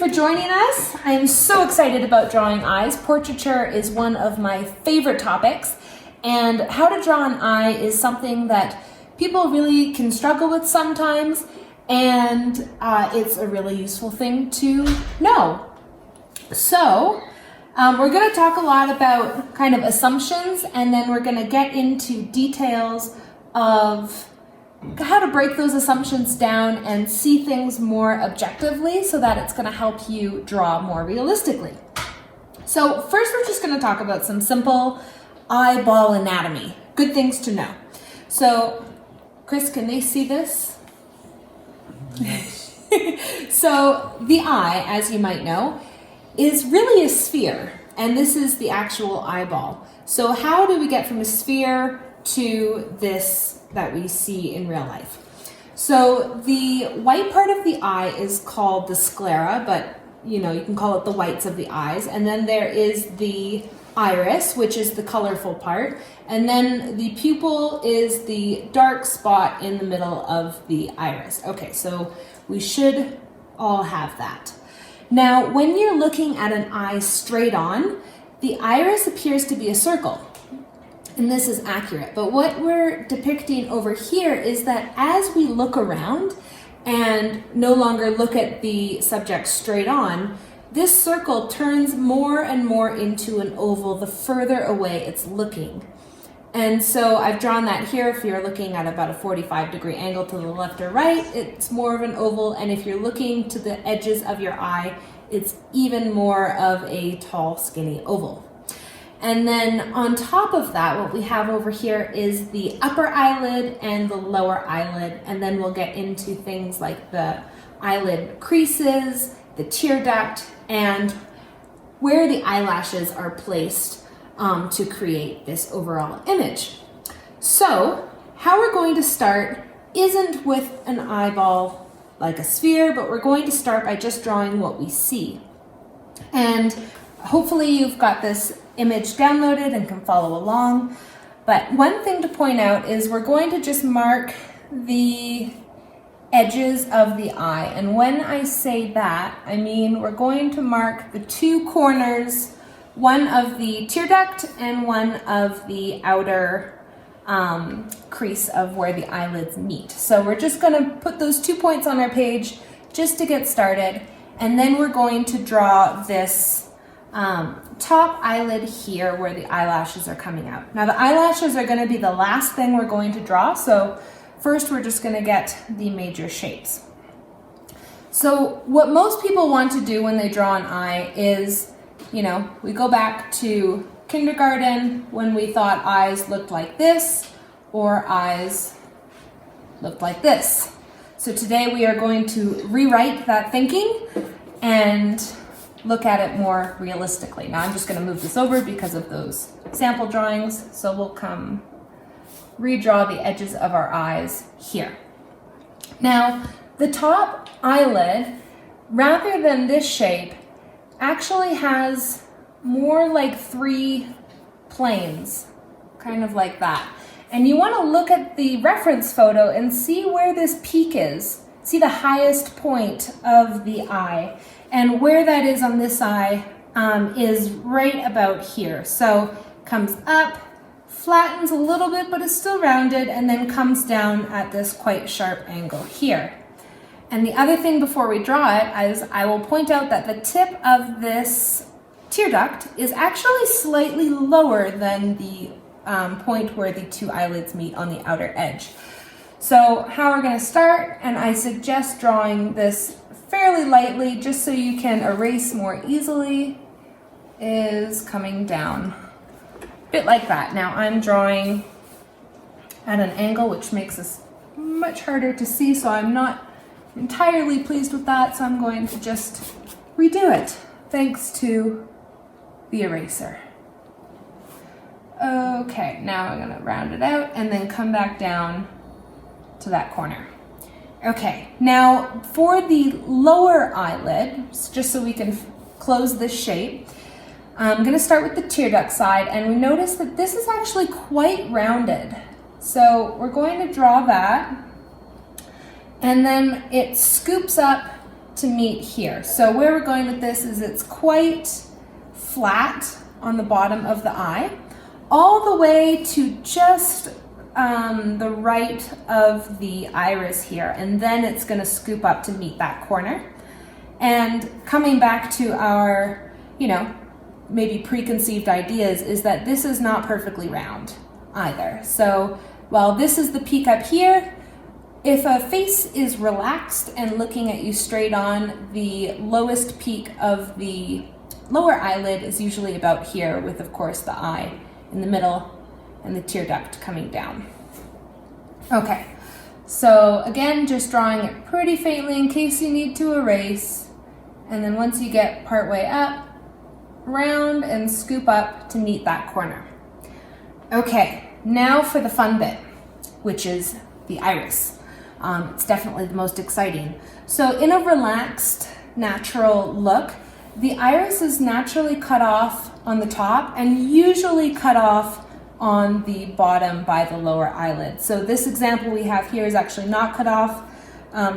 for joining us. I am so excited about drawing eyes. Portraiture is one of my favorite topics, and how to draw an eye is something that people really can struggle with sometimes, and it's a really useful thing to know. So we're going to talk a lot about kind of assumptions, and then we're going to get into details of how to break those assumptions down and see things more objectively so that it's going to help you draw more realistically. So first we're just going to talk about some simple eyeball anatomy, good things to know. So Chris, can they see this? So the eye, as you might know, is really a sphere, and this is the actual eyeball. So how do we get from a sphere to this that we see in real life? So the white part of the eye is called the sclera, but you can call it the whites of the eyes. And then there is the iris, which is the colorful part. And then the pupil is the dark spot in the middle of the iris. Okay, so we should all have that. Now, when you're looking at an eye straight on, the iris appears to be a circle. And this is accurate, but what we're depicting over here is that as we look around and no longer look at the subject straight on, this circle turns more and more into an oval the further away it's looking. And so I've drawn that here. If you're looking at about a 45-degree angle to the left or right, it's more of an oval, and if you're looking to the edges of your eye, it's even more of a tall, skinny oval. And then on top of that, what we have over here is the upper eyelid and the lower eyelid. And then we'll get into things like the eyelid creases, the tear duct, and where the eyelashes are placed to create this overall image. So how we're going to start isn't with an eyeball like a sphere, but we're going to start by just drawing what we see. And hopefully you've got this image downloaded and can follow along. But one thing to point out is we're going to just mark the edges of the eye. And when I say that, I mean we're going to mark the two corners, one of the tear duct and one of the outer crease of where the eyelids meet. So we're just going to put those 2 points on our page just to get started. And then we're going to draw this top eyelid here where the eyelashes are coming out. Now the eyelashes are going to be the last thing we're going to draw, so first we're just going to get the major shapes. So what most people want to do when they draw an eye is, we go back to kindergarten when we thought eyes looked like this or eyes looked like this. So today we are going to rewrite that thinking and look at it more realistically. Now I'm just going to move this over because of those sample drawings. So we'll come redraw the edges of our eyes here. Now the top eyelid, rather than this shape, actually has more like 3 planes, kind of like that. And you want to look at the reference photo and see where this peak is. See the highest point of the eye. And where that is on this eye is right about here. So comes up, flattens a little bit, but is still rounded, and then comes down at this quite sharp angle here. And the other thing before we draw it is I will point out that the tip of this tear duct is actually slightly lower than the point where the two eyelids meet on the outer edge. So how we're going to start, and I suggest drawing this fairly lightly just so you can erase more easily, is coming down a bit like that. Now I'm drawing at an angle which makes this much harder to see, so I'm not entirely pleased with that, so I'm going to just redo it thanks to the eraser. Okay, now I'm going to round it out and then come back down to that corner. Okay, now for the lower eyelid, just so we can close this shape, I'm going to start with the tear duct side, and we notice that this is actually quite rounded. So we're going to draw that, and then it scoops up to meet here. So where we're going with this is it's quite flat on the bottom of the eye, all the way to just the right of the iris here, and then it's going to scoop up to meet that corner. And coming back to our, maybe preconceived ideas, is that this is not perfectly round either. So while this is the peak up here, if a face is relaxed and looking at you straight on, the lowest peak of the lower eyelid is usually about here, with of course the eye in the middle and the tear duct coming down. Okay, so again, just drawing it pretty faintly in case you need to erase. And then once you get part way up, round and scoop up to meet that corner. Okay, now for the fun bit, which is the iris. It's definitely the most exciting. So in a relaxed, natural look, the iris is naturally cut off on the top and usually cut off on the bottom by the lower eyelid. So this example we have here is actually not cut off.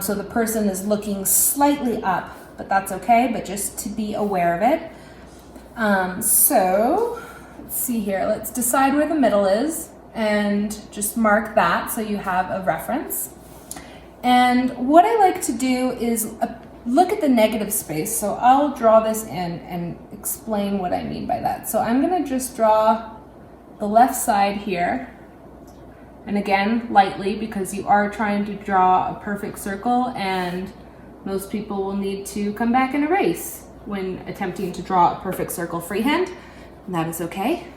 So the person is looking slightly up, but that's okay, but just to be aware of it. So let's see here, let's decide where the middle is and just mark that so you have a reference. And what I like to do is look at the negative space. So I'll draw this in and explain what I mean by that. So I'm gonna just draw the left side here. And again, lightly, because you are trying to draw a perfect circle, and most people will need to come back and erase when attempting to draw a perfect circle freehand, and that is okay.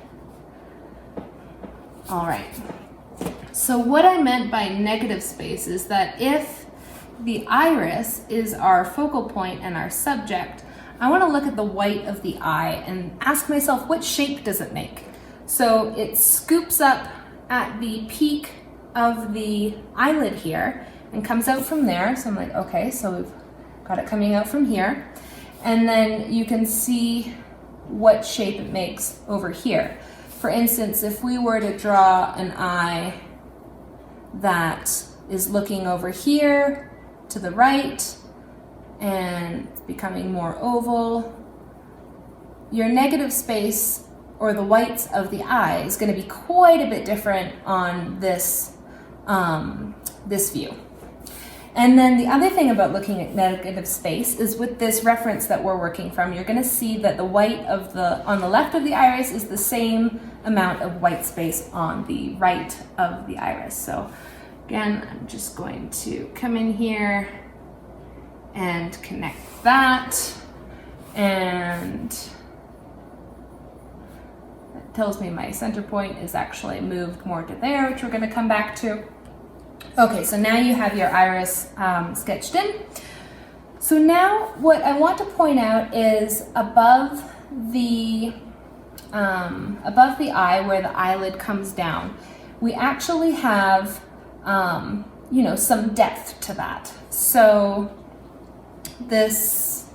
All right. So what I meant by negative space is that if the iris is our focal point and our subject, I want to look at the white of the eye and ask myself, what shape does it make? So it scoops up at the peak of the eyelid here and comes out from there. So I'm like, okay, so we've got it coming out from here. And then you can see what shape it makes over here. For instance, if we were to draw an eye that is looking over here to the right and becoming more oval, your negative space, or the whites of the eye, is going to be quite a bit different on this this view. And then the other thing about looking at negative space is with this reference that we're working from, you're going to see that the white on the left of the iris is the same amount of white space on the right of the iris. So again, I'm just going to come in here and connect that, and that tells me my center point is actually moved more to there, which we're going to come back to. Okay, so now you have your iris sketched in. So now what I want to point out is above the eye, where the eyelid comes down, we actually have some depth to that. So this,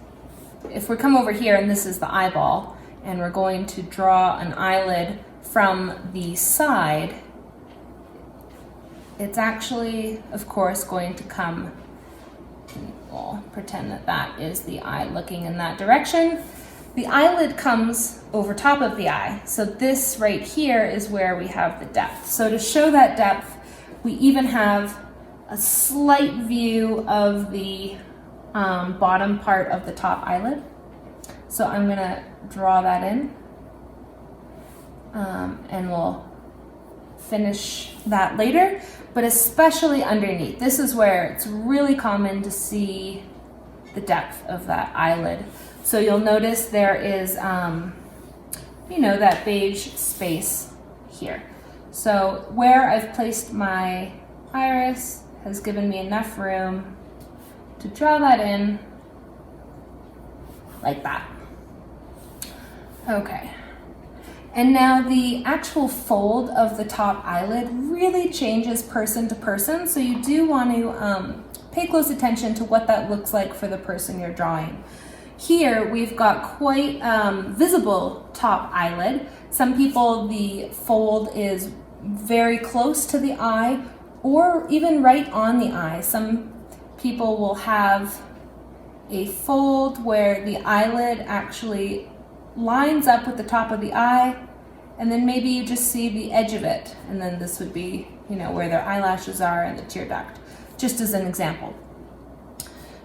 if we come over here and this is the eyeball, and we're going to draw an eyelid from the side, it's actually, of course, going to come, we'll pretend that that is the eye looking in that direction. The eyelid comes over top of the eye. So this right here is where we have the depth. So to show that depth, we even have a slight view of the bottom part of the top eyelid. So I'm gonna draw that in, and we'll finish that later, but especially underneath. This is where it's really common to see the depth of that eyelid. So you'll notice there is, that beige space here. So where I've placed my iris has given me enough room to draw that in like that. Okay. And now the actual fold of the top eyelid really changes person to person, so you do want to pay close attention to what that looks like for the person you're drawing. Here we've got quite visible top eyelid. Some people, the fold is very close to the eye or even right on the eye. Some people will have a fold where the eyelid actually lines up with the top of the eye, and then maybe you just see the edge of it, and then this would be, you know, where their eyelashes are and the tear duct, just as an example.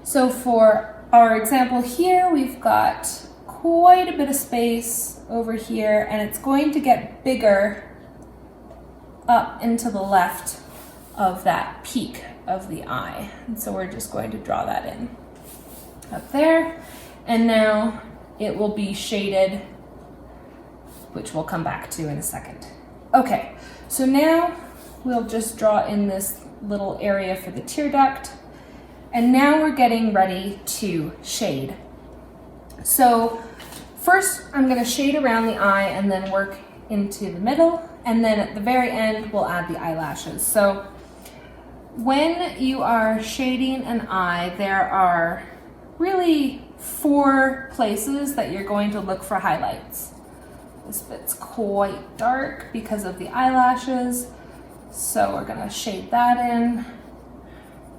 So for our example here, we've got quite a bit of space over here, and it's going to get bigger up into the left of that peak of the eye. And so we're just going to draw that in up there. And now it will be shaded, which we'll come back to in a second. Okay, so now we'll just draw in this little area for the tear duct. And now we're getting ready to shade. So first I'm going to shade around the eye and then work into the middle. And then at the very end, we'll add the eyelashes. So when you are shading an eye, there are really 4 places that you're going to look for highlights. This bit's quite dark because of the eyelashes, so we're gonna shade that in.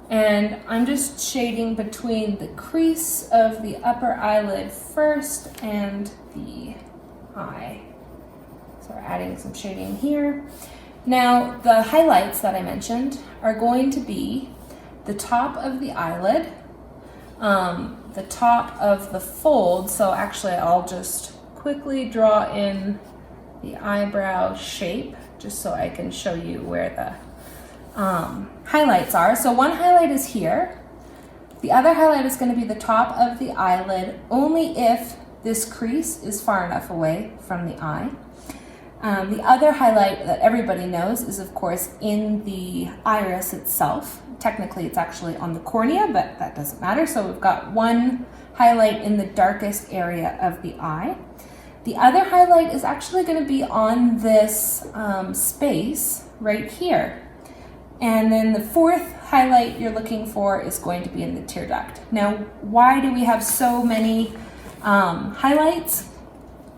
And I'm just shading between the crease of the upper eyelid first and the eye. So we're adding some shading here. Now, the highlights that I mentioned are going to be the top of the eyelid, the top of the fold. So actually, I'll just quickly draw in the eyebrow shape just so I can show you where the highlights are. So one highlight is here. The other highlight is going to be the top of the eyelid only if this crease is far enough away from the eye. The other highlight that everybody knows is, of course, in the iris itself. Technically, it's actually on the cornea, but that doesn't matter. So we've got one highlight in the darkest area of the eye. The other highlight is actually going to be on this space right here. And then the 4th highlight you're looking for is going to be in the tear duct. Now, why do we have so many highlights?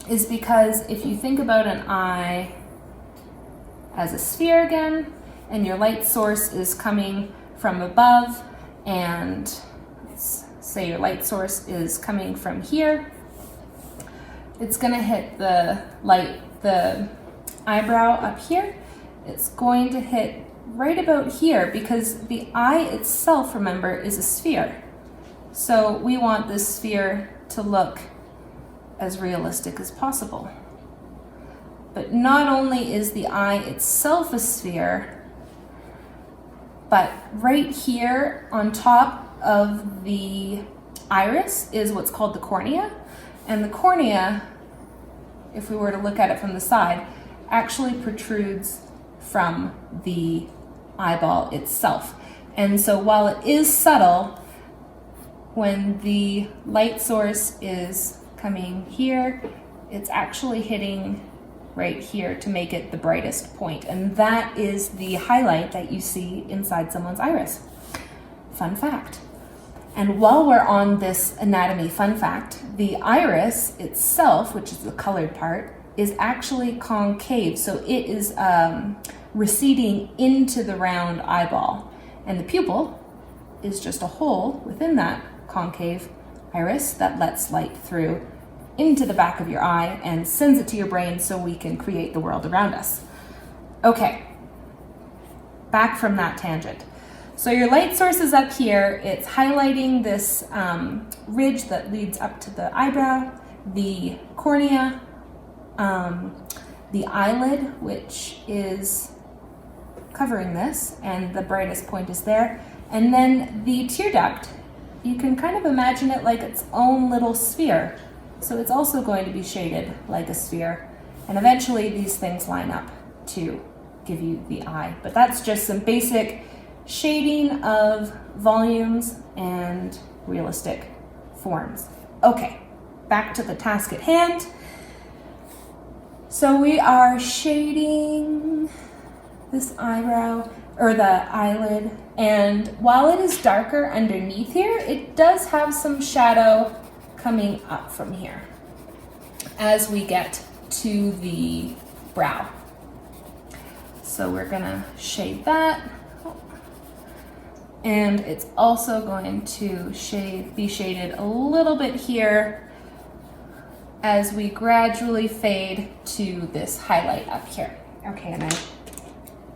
Is because if you think about an eye as a sphere again, and your light source is coming from above, and let's say your light source is coming from here, it's going to hit the eyebrow up here. It's going to hit right about here because the eye itself, remember, is a sphere. So we want this sphere to look as realistic as possible. But not only is the eye itself a sphere, but right here on top of the iris is what's called the cornea. And the cornea, if we were to look at it from the side, actually protrudes from the eyeball itself. And so while it is subtle, when the light source is coming here, it's actually hitting right here to make it the brightest point. And that is the highlight that you see inside someone's iris. Fun fact. And while we're on this anatomy fun fact, the iris itself, which is the colored part, is actually concave. So it is receding into the round eyeball. And the pupil is just a hole within that concave iris that lets light through into the back of your eye and sends it to your brain so we can create the world around us. Okay, back from that tangent. So your light source is up here. It's highlighting this ridge that leads up to the eyebrow, the cornea, the eyelid, which is covering this, and the brightest point is there. And then the tear duct, you can kind of imagine it like its own little sphere. So it's also going to be shaded like a sphere. And eventually these things line up to give you the eye. But that's just some basic shading of volumes and realistic forms. Okay, back to the task at hand. So we are shading this eyebrow, or the eyelid, and while it is darker underneath here, it does have some shadow coming up from here as we get to the brow. So we're gonna shade that. And it's also going to be shaded a little bit here as we gradually fade to this highlight up here. Okay, and I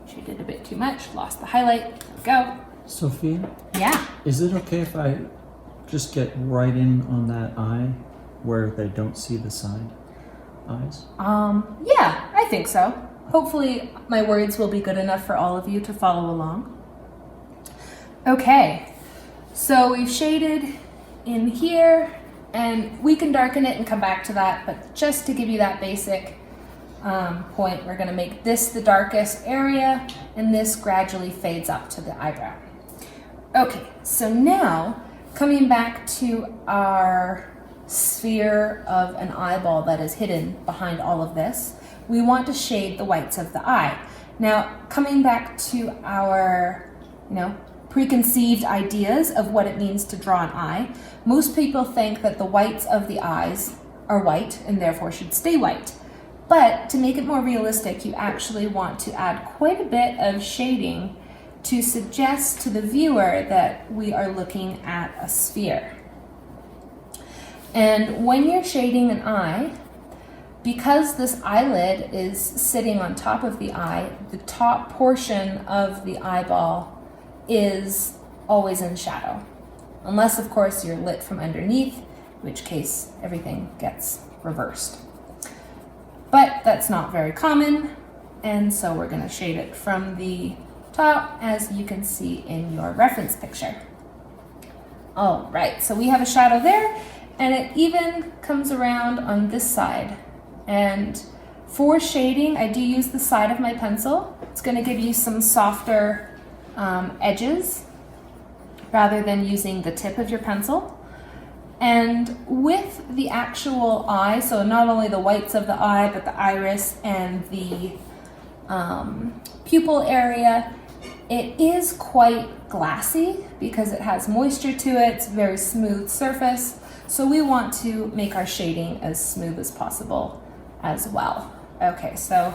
shaded a bit too much, lost the highlight. There we go. Sophia? Yeah. Is it okay if I just get right in on that eye where they don't see the side eyes? Yeah, I think so. Hopefully my words will be good enough for all of you to follow along. Okay, so we've shaded in here, and we can darken it and come back to that, but just to give you that basic point, we're gonna make this the darkest area, and this gradually fades up to the eyebrow. Okay, so now coming back to our sphere of an eyeball that is hidden behind all of this, we want to shade the whites of the eye. Now, coming back to our, preconceived ideas of what it means to draw an eye, most people think that the whites of the eyes are white and therefore should stay white. But to make it more realistic, you actually want to add quite a bit of shading to suggest to the viewer that we are looking at a sphere. And when you're shading an eye, because this eyelid is sitting on top of the eye, the top portion of the eyeball is always in shadow. Unless, of course, you're lit from underneath, in which case everything gets reversed. But that's not very common, and so we're going to shade it from the top, as you can see in your reference picture. All right, so we have a shadow there, and it even comes around on this side. And for shading, I do use the side of my pencil. It's going to give you some softer edges rather than using the tip of your pencil. And with the actual eye, so not only the whites of the eye, but the iris and the pupil area, it is quite glassy because it has moisture to it. It's a very smooth surface. So we want to make our shading as smooth as possible as well. Okay, so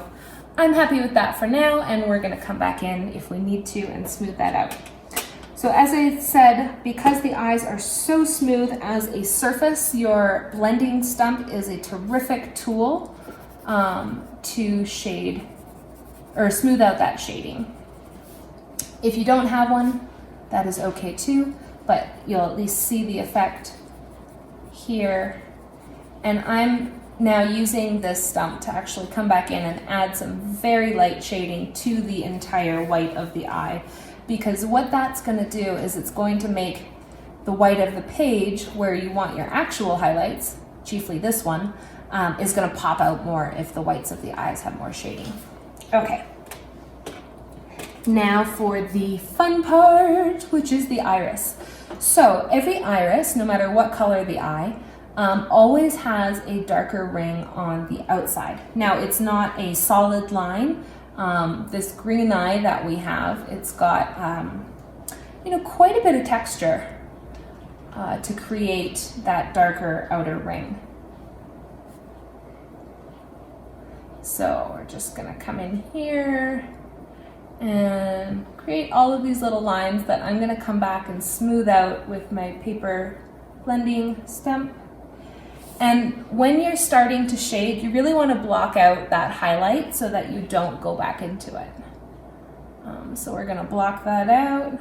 I'm happy with that for now, and we're gonna come back in if we need to and smooth that out. So as I said, because the eyes are so smooth as a surface, your blending stump is a terrific tool to shade or smooth out that shading. If you don't have one, that is okay too, but you'll at least see the effect here. And I'm now using this stump to actually come back in and add some very light shading to the entire white of the eye, because what that's going to do is it's going to make the white of the page where you want your actual highlights, chiefly this one, is going to pop out more if the whites of the eyes have more shading. Okay. Now for the fun part, which is the iris. So every iris, no matter what color the eye, always has a darker ring on the outside. Now, it's not a solid line. This green eye that we have, it's got quite a bit of texture to create that darker outer ring. So we're just gonna come in here and create all of these little lines that I'm gonna come back and smooth out with my paper blending stump. And when you're starting to shade, you really want to block out that highlight so that you don't go back into it. So we're going to block that out.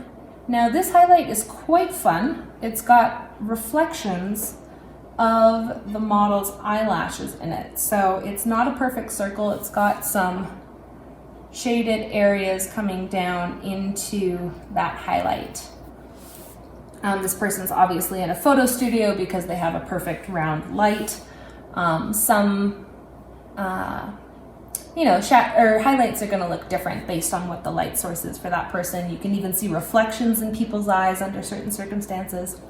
Now this highlight is quite fun. It's got reflections of the model's eyelashes in it. So it's not a perfect circle. It's got some shaded areas coming down into that highlight. This person's obviously in a photo studio because they have a perfect round light. Some highlights are going to look different based on what the light source is for that person. You can even see reflections in people's eyes under certain circumstances.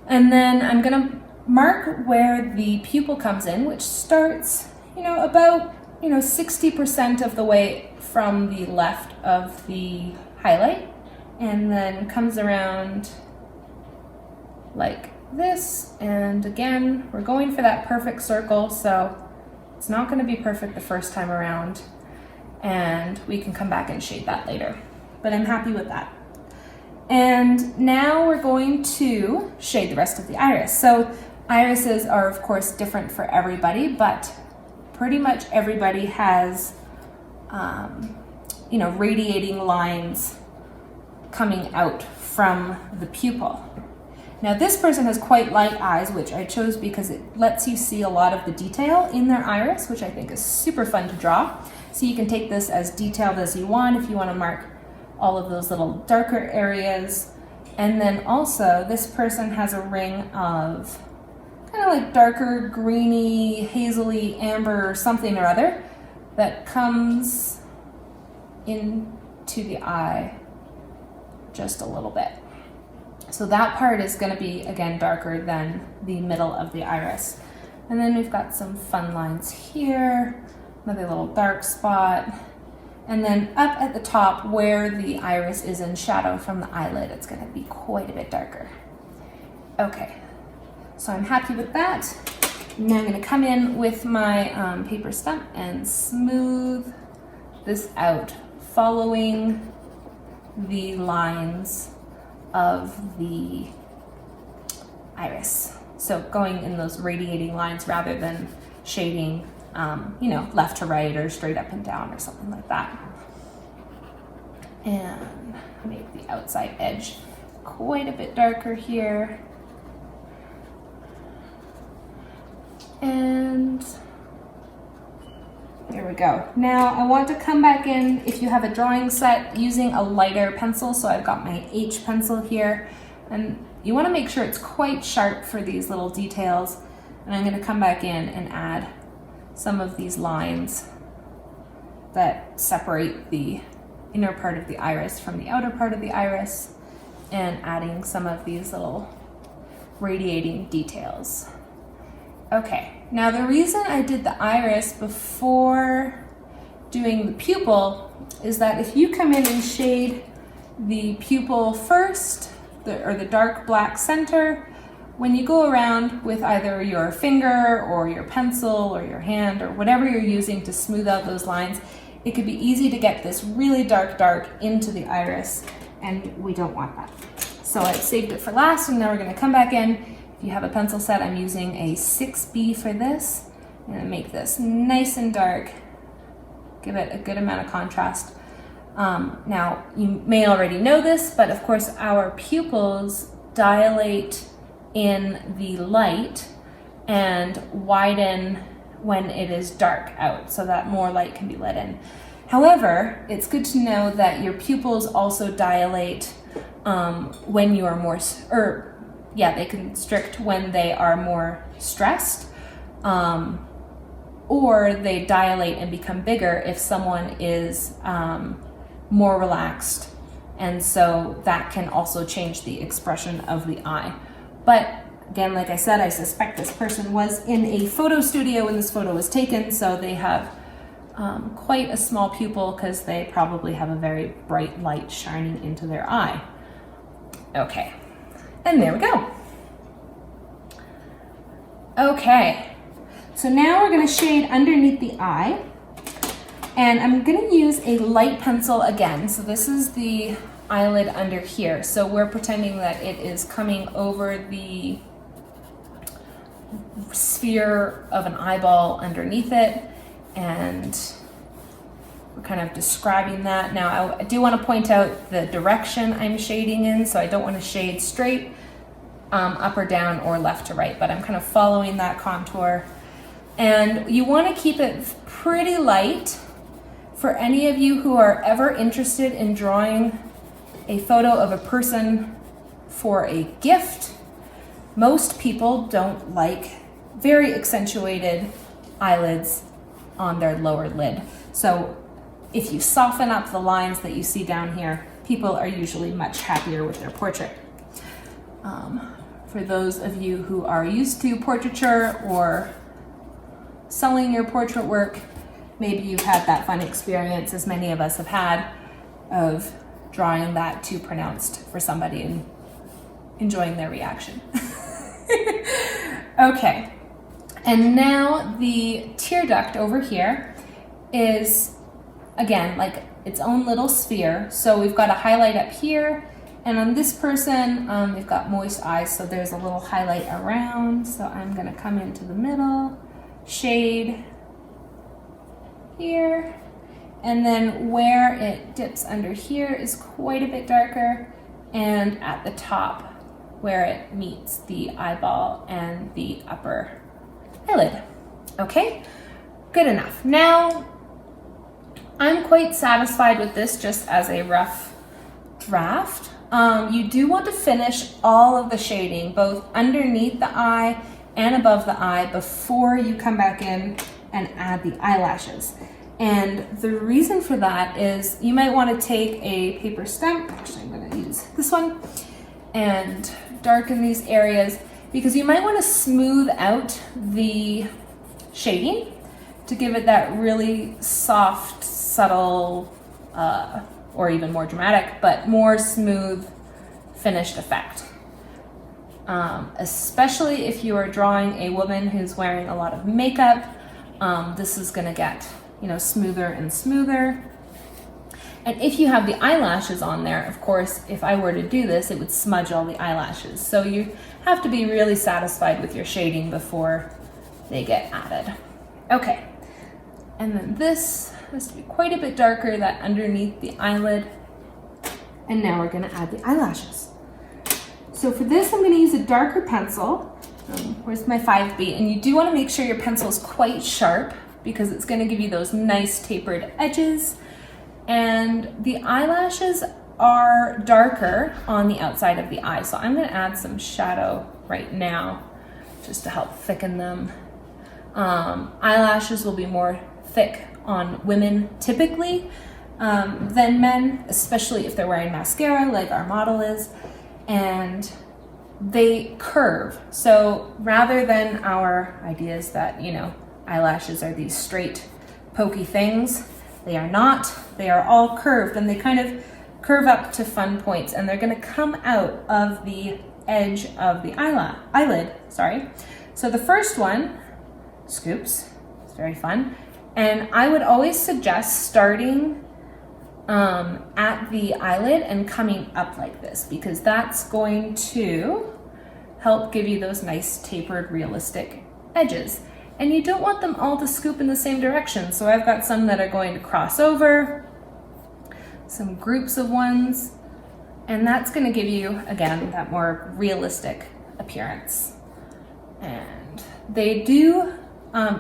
And then I'm going to mark where the pupil comes in, which starts, about 60% of the way from the left of the highlight, and then comes around like this. And again, we're going for that perfect circle, so it's not going to be perfect the first time around, and we can come back and shade that later. But I'm happy with that. And now we're going to shade the rest of the iris. So irises are of course different for everybody, but pretty much everybody has, radiating lines coming out from the pupil. Now this person has quite light eyes, which I chose because it lets you see a lot of the detail in their iris, which I think is super fun to draw. So you can take this as detailed as you want if you want to mark all of those little darker areas. And then also this person has a ring of kind of like darker greeny, hazily, amber, something or other that comes into the eye just a little bit. So that part is going to be, again, darker than the middle of the iris. And then we've got some fun lines here, another little dark spot. And then up at the top where the iris is in shadow from the eyelid, it's going to be quite a bit darker. Okay, so I'm happy with that. Now I'm going to come in with my paper stump and smooth this out, following the lines of the iris. So going in those radiating lines rather than shading, left to right or straight up and down or something like that. And make the outside edge quite a bit darker here. And there we go. Now I want to come back in, if you have a drawing set, using a lighter pencil. So I've got my H pencil here, and you want to make sure it's quite sharp for these little details. And I'm going to come back in and add some of these lines that separate the inner part of the iris from the outer part of the iris, and adding some of these little radiating details. Okay, now the reason I did the iris before doing the pupil is that if you come in and shade the pupil first, or the dark black center, when you go around with either your finger or your pencil or your hand or whatever you're using to smooth out those lines, it could be easy to get this really dark into the iris, and we don't want that. So I saved it for last, and now we're going to come back in. If you have a pencil set, I'm using a 6B for this. I'm going to make this nice and dark, give it a good amount of contrast. Now, you may already know this, but of course our pupils dilate in the light and widen when it is dark out, so that more light can be let in. However, it's good to know that your pupils also dilate when you are more, they constrict when they are more stressed, or they dilate and become bigger if someone is more relaxed, and so that can also change the expression of the eye. But again, like I said, I suspect this person was in a photo studio when this photo was taken, so they have quite a small pupil because they probably have a very bright light shining into their eye. Okay, and there we go. Okay, so now we're going to shade underneath the eye, and I'm going to use a light pencil again. So this is the eyelid under here. So we're pretending that it is coming over the sphere of an eyeball underneath it, and we're kind of describing that. Now I do want to point out the direction I'm shading in, so I don't want to shade straight up or down or left to right, but I'm kind of following that contour. And you want to keep it pretty light. For any of you who are ever interested in drawing a photo of a person for a gift, most people don't like very accentuated eyelids on their lower lid. So if you soften up the lines that you see down here, people are usually much happier with their portrait. For those of you who are used to portraiture or selling your portrait work, maybe you've had that fun experience, as many of us have had, of drawing that too pronounced for somebody and enjoying their reaction. Okay, and now the tear duct over here is, again, like its own little sphere. So we've got a highlight up here And on this person, they've got moist eyes, so there's a little highlight around. So I'm gonna come into the middle, shade here, and then where it dips under here is quite a bit darker, and at the top where it meets the eyeball and the upper eyelid. Okay, good enough. Now, I'm quite satisfied with this just as a rough draft. You do want to finish all of the shading, both underneath the eye and above the eye, before you come back in and add the eyelashes. And the reason for that is you might want to take a paper stump, actually I'm going to use this one, and darken these areas, because you might want to smooth out the shading to give it that really soft, subtle, or even more dramatic, but more smooth finished effect. Especially if you are drawing a woman who's wearing a lot of makeup, this is gonna get, smoother and smoother. And if you have the eyelashes on there, of course, if I were to do this, it would smudge all the eyelashes. So you have to be really satisfied with your shading before they get added. Okay, and then this has to be quite a bit darker, that underneath the eyelid. And now we're gonna add the eyelashes. So for this, I'm gonna use a darker pencil. Where's my 5B? And you do wanna make sure your pencil is quite sharp, because it's gonna give you those nice tapered edges. And the eyelashes are darker on the outside of the eye. So I'm gonna add some shadow right now just to help thicken them. Eyelashes will be more thick on women typically than men, especially if they're wearing mascara like our model is, and they curve. So rather than our ideas that, eyelashes are these straight, pokey things, they are not. They are all curved, and they kind of curve up to fun points, and they're gonna come out of the edge of the eyelid, sorry. So the first one, scoops, it's very fun. And I would always suggest starting at the eyelid and coming up like this, because that's going to help give you those nice tapered, realistic edges. And you don't want them all to scoop in the same direction. So I've got some that are going to cross over, some groups of ones, and that's gonna give you, again, that more realistic appearance. And they do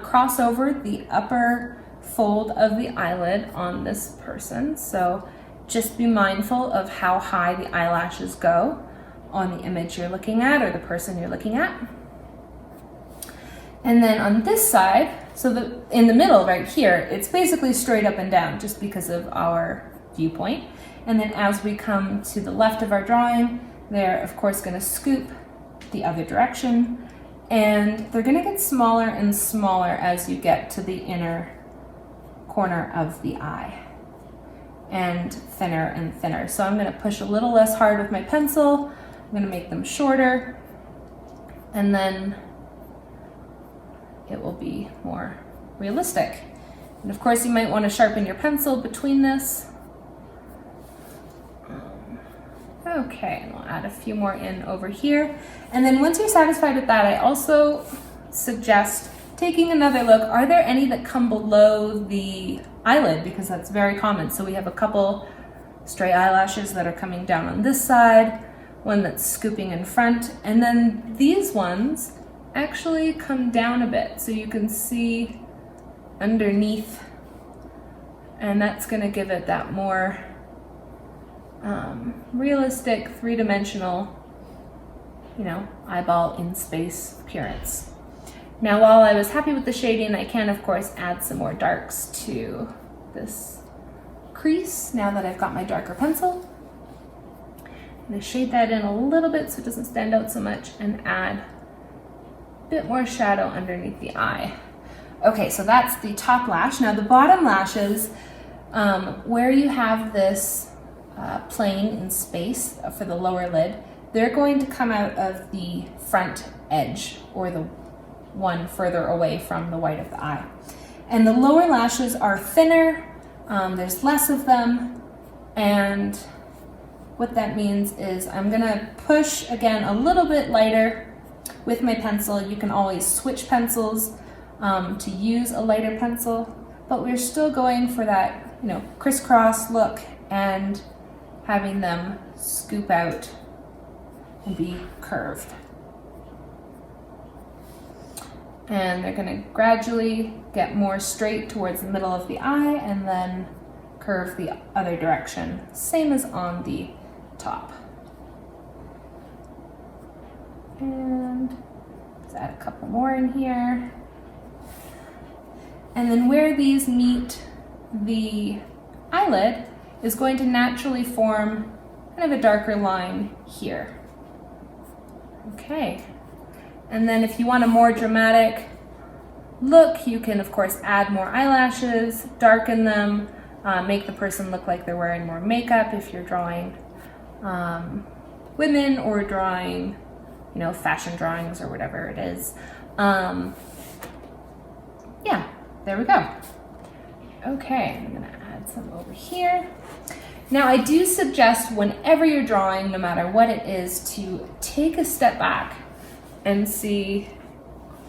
cross over the upper fold of the eyelid on this person. So just be mindful of how high the eyelashes go on the image you're looking at or the person you're looking at. And then on this side, so in the middle right here, it's basically straight up and down just because of our viewpoint. And then as we come to the left of our drawing, they're of course gonna scoop the other direction, and they're gonna get smaller and smaller as you get to the inner corner of the eye, and thinner. So I'm gonna push a little less hard with my pencil. I'm gonna make them shorter, and then it will be more realistic. And of course you might want to sharpen your pencil between this. Okay, and I'll add a few more in over here. And then once you're satisfied with that, I also suggest taking another look. Are there any that come below the eyelid? Because that's very common. So we have a couple stray eyelashes that are coming down on this side, one that's scooping in front, and then these ones actually come down a bit, so you can see underneath, and that's going to give it that more realistic, three-dimensional, eyeball in space appearance. Now, while I was happy with the shading, I can of course add some more darks to this crease now that I've got my darker pencil. I'm going to shade that in a little bit so it doesn't stand out so much, and add bit more shadow underneath the eye. Okay, so that's the top lash. Now the bottom lashes, where you have this plane in space for the lower lid, they're going to come out of the front edge, or the one further away from the white of the eye. And the lower lashes are thinner, there's less of them, and what that means is I'm gonna push again a little bit lighter with my pencil. You can always switch pencils to use a lighter pencil, but we're still going for that, you know, crisscross look and having them scoop out and be curved. And they're gonna gradually get more straight towards the middle of the eye and then curve the other direction, same as on the top. And let's add a couple more in here. And then where these meet the eyelid is going to naturally form kind of a darker line here. Okay. And then if you want a more dramatic look, you can of course add more eyelashes, darken them, make the person look like they're wearing more makeup if you're drawing women or drawing, you know, fashion drawings or whatever it is. Yeah, there we go. Okay, I'm gonna add some over here. Now I do suggest whenever you're drawing, no matter what it is, to take a step back and see,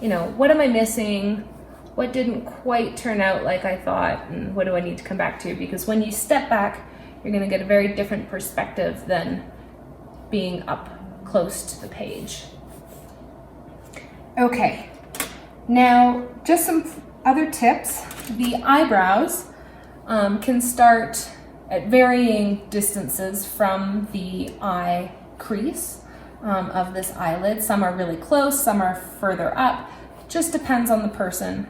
you know, what am I missing? What didn't quite turn out like I thought? And what do I need to come back to? Because when you step back, you're gonna get a very different perspective than being up close to the page. Okay, now just some other tips. The eyebrows can start at varying distances from the eye crease of this eyelid. Some are really close, some are further up. Just depends on the person.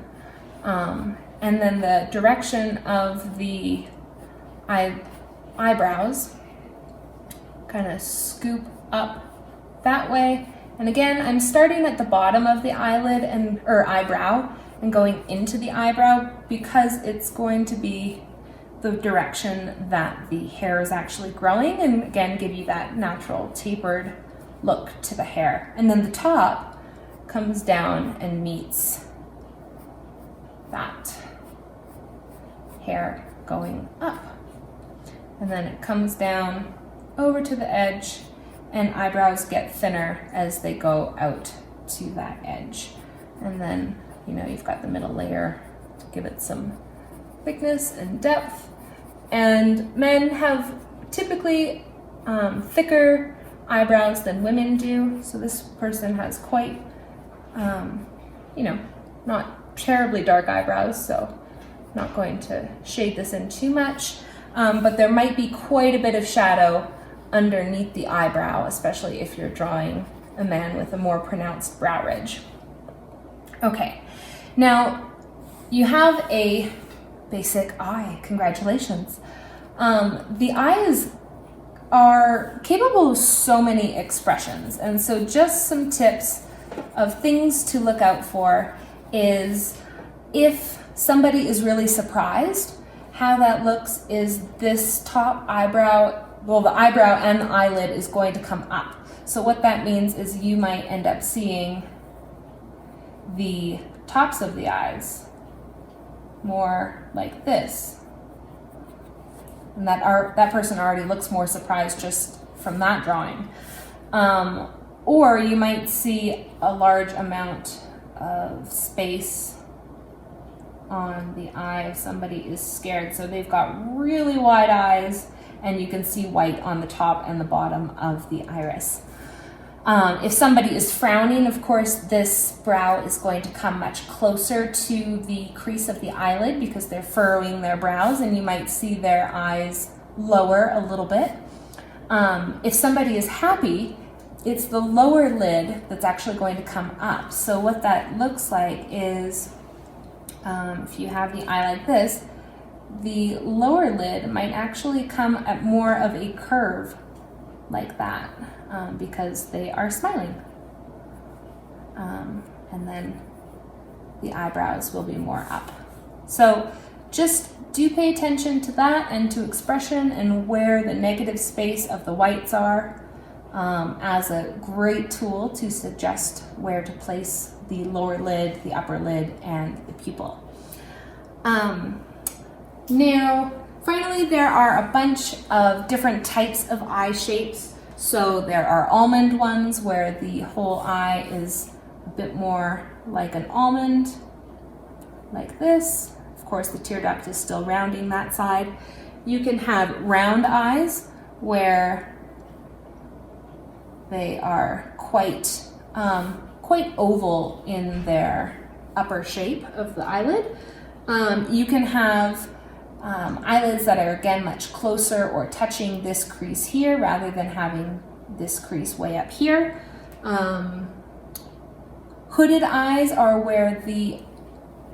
And then the direction of the eyebrows kind of scoop up that way. And again, I'm starting at the bottom of the eyelid or eyebrow and going into the eyebrow because it's going to be the direction that the hair is actually growing, and again give you that natural tapered look to the hair. And then the top comes down and meets that hair going up. And then it comes down over to the edge, and eyebrows get thinner as they go out to that edge. And then, you know, you've got the middle layer to give it some thickness and depth. And men have typically thicker eyebrows than women do. So this person has quite, you know, not terribly dark eyebrows, so I'm not going to shade this in too much. But there might be quite a bit of shadow underneath the eyebrow, especially if you're drawing a man with a more pronounced brow ridge. Okay, now you have a basic eye. Congratulations. The eyes are capable of so many expressions, and so just some tips of things to look out for is if somebody is really surprised, how that looks is this top eyebrow, well, the eyebrow and the eyelid is going to come up. So what that means is you might end up seeing the tops of the eyes more like this. And that person already looks more surprised just from that drawing. Or you might see a large amount of space on the eye if somebody is scared. So they've got really wide eyes, and you can see white on the top and the bottom of the iris. If somebody is frowning, of course, this brow is going to come much closer to the crease of the eyelid because they're furrowing their brows, and you might see their eyes lower a little bit. If somebody is happy, it's the lower lid that's actually going to come up. So what that looks like is, if you have the eye like this, the lower lid might actually come at more of a curve like that. Because they are smiling. And then the eyebrows will be more up. So just do pay attention to that and to expression and where the negative space of the whites are as a great tool to suggest where to place the lower lid, the upper lid, and the pupil. Now, finally, there are a bunch of different types of eye shapes. So there are almond ones where the whole eye is a bit more like an almond, like this. Of course, the tear duct is still rounding that side. You can have round eyes where they are quite oval in their upper shape of the eyelid. You can have eyelids that are again much closer or touching this crease here rather than having this crease way up here. Hooded eyes are where the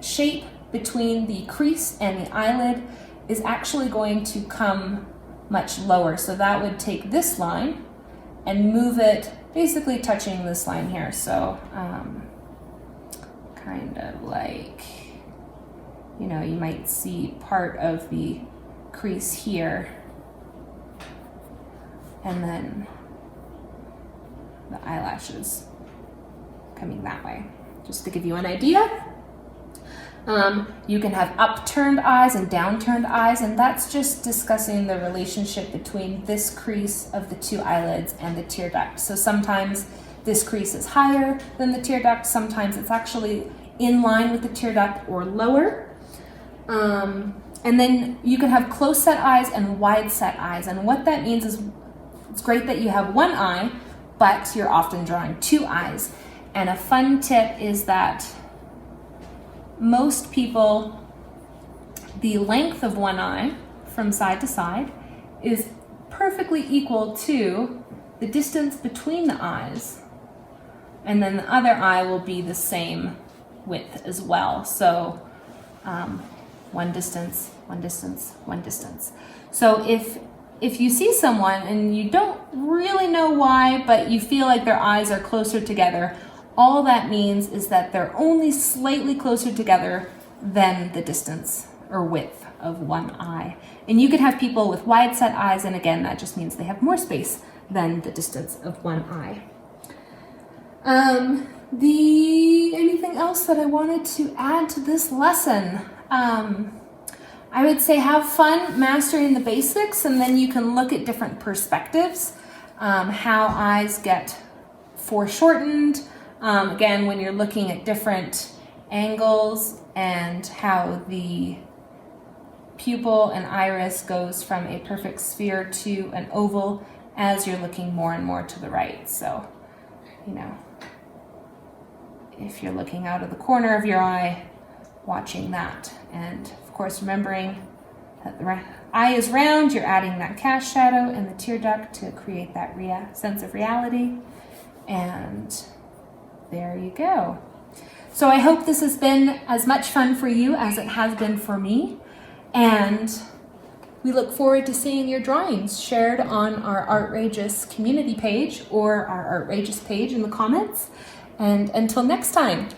shape between the crease and the eyelid is actually going to come much lower. So that would take this line and move it basically touching this line here. So kind of like, you know, you might see part of the crease here and then the eyelashes coming that way, just to give you an idea. You can have upturned eyes and downturned eyes, and that's just discussing the relationship between this crease of the two eyelids and the tear duct. So sometimes this crease is higher than the tear duct, sometimes it's actually in line with the tear duct or lower. And then you can have close set eyes and wide set eyes, and what that means is it's great that you have one eye, but you're often drawing two eyes. And a fun tip is that most people, the length of one eye from side to side is perfectly equal to the distance between the eyes. And then the other eye will be the same width as well. So one distance, one distance, one distance. So if you see someone and you don't really know why, but you feel like their eyes are closer together, all that means is that they're only slightly closer together than the distance or width of one eye. And you could have people with wide set eyes, and again, that just means they have more space than the distance of one eye. Anything else that I wanted to add to this lesson? I would say have fun mastering the basics, and then you can look at different perspectives, how eyes get foreshortened, again, when you're looking at different angles and how the pupil and iris goes from a perfect sphere to an oval as you're looking more and more to the right. So, you know, if you're looking out of the corner of your eye, watching that. And of course, remembering that the eye is round, you're adding that cast shadow and the tear duct to create that sense of reality. And there you go. So I hope this has been as much fun for you as it has been for me. And we look forward to seeing your drawings shared on our Artrageous community page or our Artrageous page in the comments. And until next time.